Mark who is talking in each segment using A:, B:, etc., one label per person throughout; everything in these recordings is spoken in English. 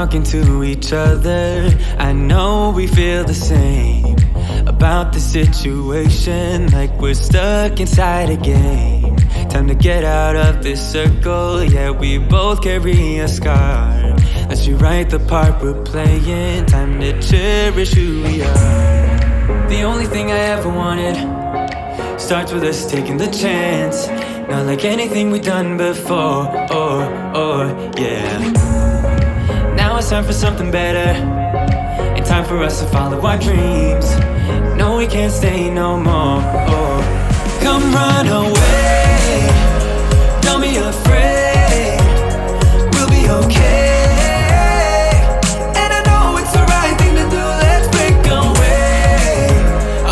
A: talking to each other. I know we feel the same about the situation, like we're stuck inside a game. Time to get out of this circle, yeah, we both carry a scar. Let's rewrite the part we're playing, time to cherish who we are. The only thing I ever wanted starts with us taking the chance. Not like anything we've done before, yeah. Now it's time for something better, and time for us to follow our dreams. No, we can't stay no more, Come run away, don't be afraid, we'll be okay. And I know it's the right thing to do, let's break away.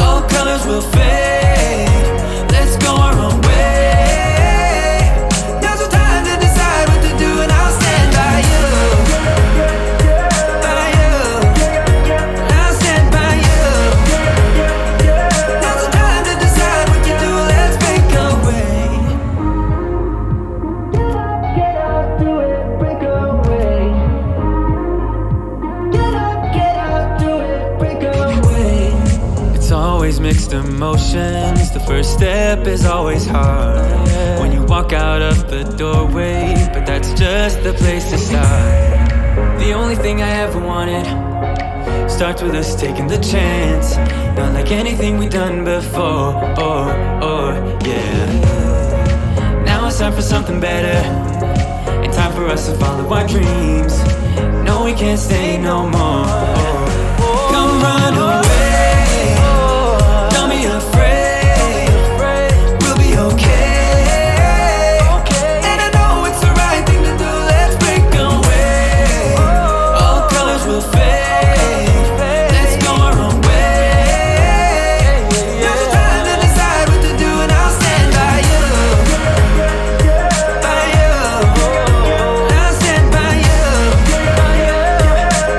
A: All colors will fade, let's go our own way. Now's the time to decide what to do, and I'll stand by you. By you, I'll stand by you. Now's the time to decide what to do, let's break away. Get up, do it, break away. Get up, do it, break away. It's always mixed emotions, the first step is always hard. When you walk out of the doorway, but that's just the place to start. The only thing I ever wanted starts with us taking the chance. Not like anything we've done before, yeah. Now it's time for something better, and time for us to follow our dreams. No, we can't stay no more, Come run away, don't be afraid, we'll be okay. And I know it's the right thing to do, let's break away. All colors will fade, let's go our own way. Now's the time to decide what to do, and I'll stand by you. By you, I'll stand by you.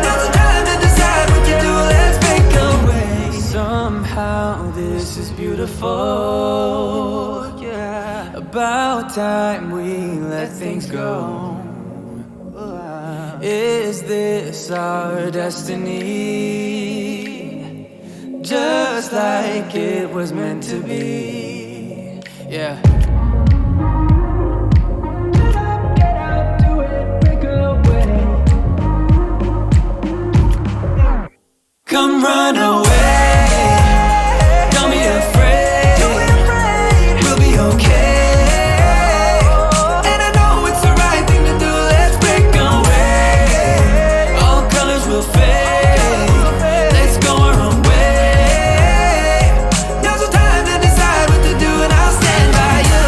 A: Now's the time to decide what to do, let's break away. Somehow this is beautiful, yeah. About time we let things go. Is this our destiny? Just like it was meant to be, yeah. Get up, do it, break away. Come run away, don't be afraid, we'll be okay. And I know it's the right thing to do, let's break away. All colors will fade, let's go our own way. Now's the time to decide what to do, and I'll stand by you.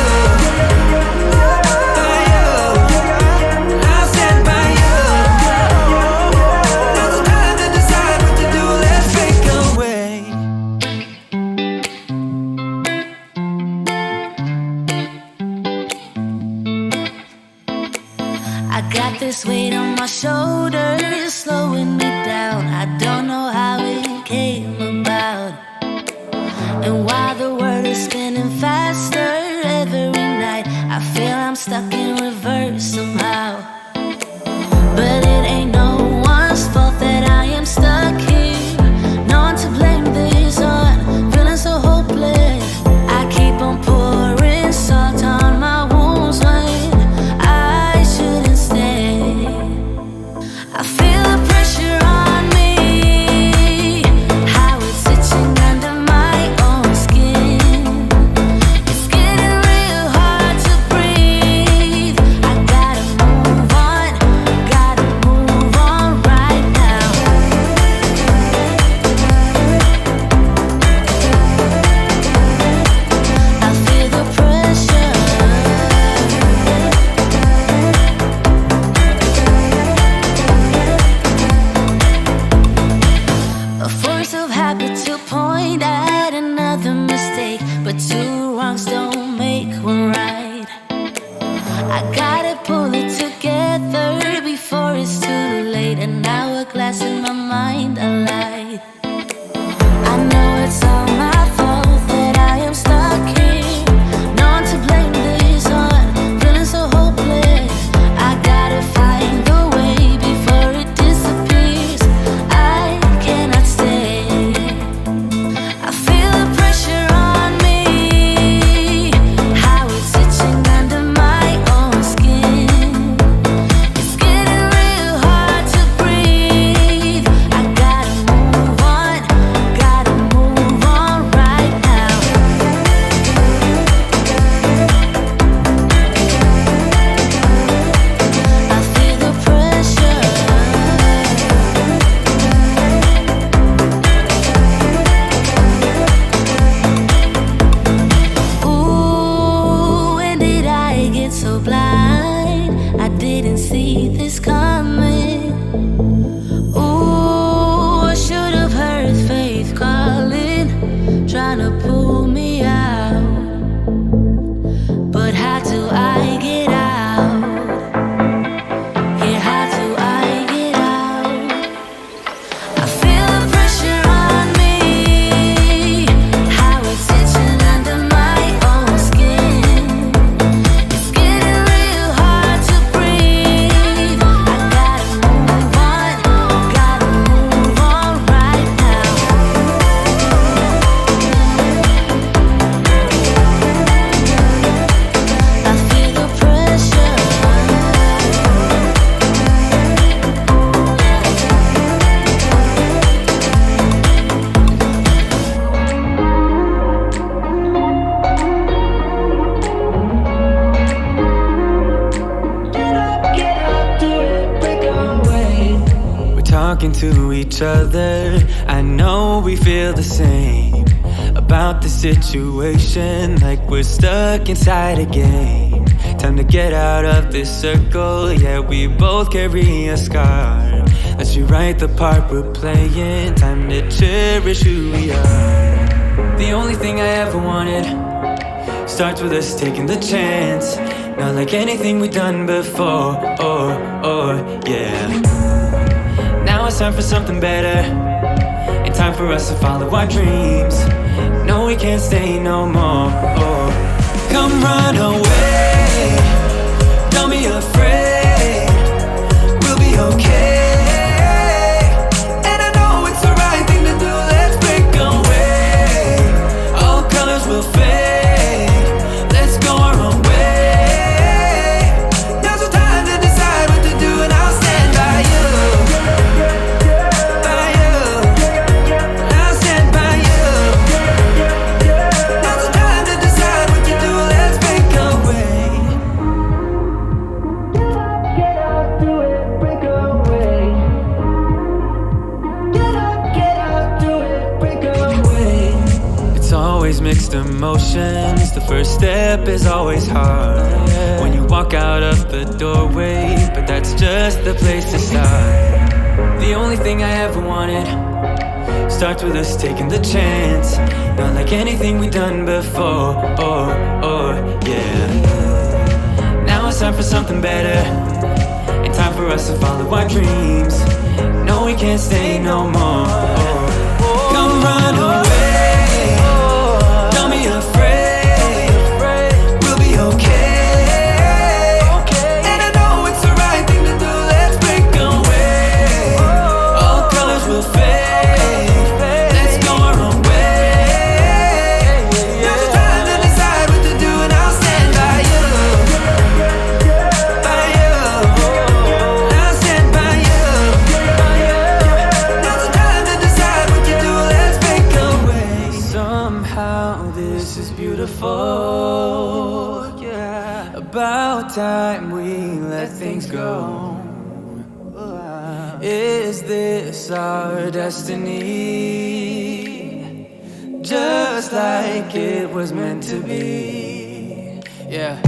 A: By you, I'll stand by you. Now's the time to decide what to do, let's break away.
B: I got this weight on my shoulders, slowing me down. I don't know how it came about. And while the world is spinning faster every night, I feel I'm stuck in reverse somehow. But it ain't no one's fault that I am stuck here. No one to blame this on, feeling so hopeless. I keep on pouring salt on my wounds when I shouldn't stay. I feel the pressure on me, how it's itching under my own skin. It's getting real hard to breathe. I gotta move on right now. I feel the pressure. A force of habit to point at another mistake, but two wrongs don't make one right. I gotta pull it together before it's too late. An hourglass in my mind, a light. I know it's all my fault that I am stuck here. No one to blame this on, feeling so hopeless. I gotta find the way before it disappears. so blind, I didn't see this coming. Ooh, I should have heard faith calling, trying to pull me out. But how do I get out? Yeah, how do I get out? I feel the pressure on me, how it's itching under my own skin. It's getting real hard to breathe. I gotta move on right now. I feel the pressure.
A: We're talking to each other. I know we feel the same about the situation, like we're stuck inside a game. Time to get out of this circle. Yeah, we both carry a scar. Let's rewrite the part we're playing. Time to cherish who we are. The only thing I ever wanted starts with us taking the chance. Not like anything we've done before. Yeah. Now it's time for something better, and time for us to follow our dreams. No, we can't stay no more. Come run away, don't be afraid, we'll be okay. And I know it's the right thing to do, let's break away. All colors will fade, let's go our own way. Now's the time to decide what to do, and I'll stand by you. By you, I'll stand by you. Now's the time to decide what to do, let's break away. Get up, do it, break away. Get up, do it, break away. It's always mixed emotions. The first step is always hard when you walk out of the doorway, but that's just the place to start. The only thing I ever wanted starts with us taking the chance. Not like anything we've done before. Yeah. Now it's time for something better, and time for us to follow our dreams. No, we can't stay no more. Come run away, don't be afraid, we'll be okay. And I know it's the right thing to do, let's break away. All colors will fade, let's go our own way. Now's the time to decide what to do, and I'll stand by you. By you, I'll stand by you. Now's the time to decide what to do, let's break away. Somehow this is beautiful, yeah. About time we let things go. Is this our destiny? Just like it was meant to be, yeah.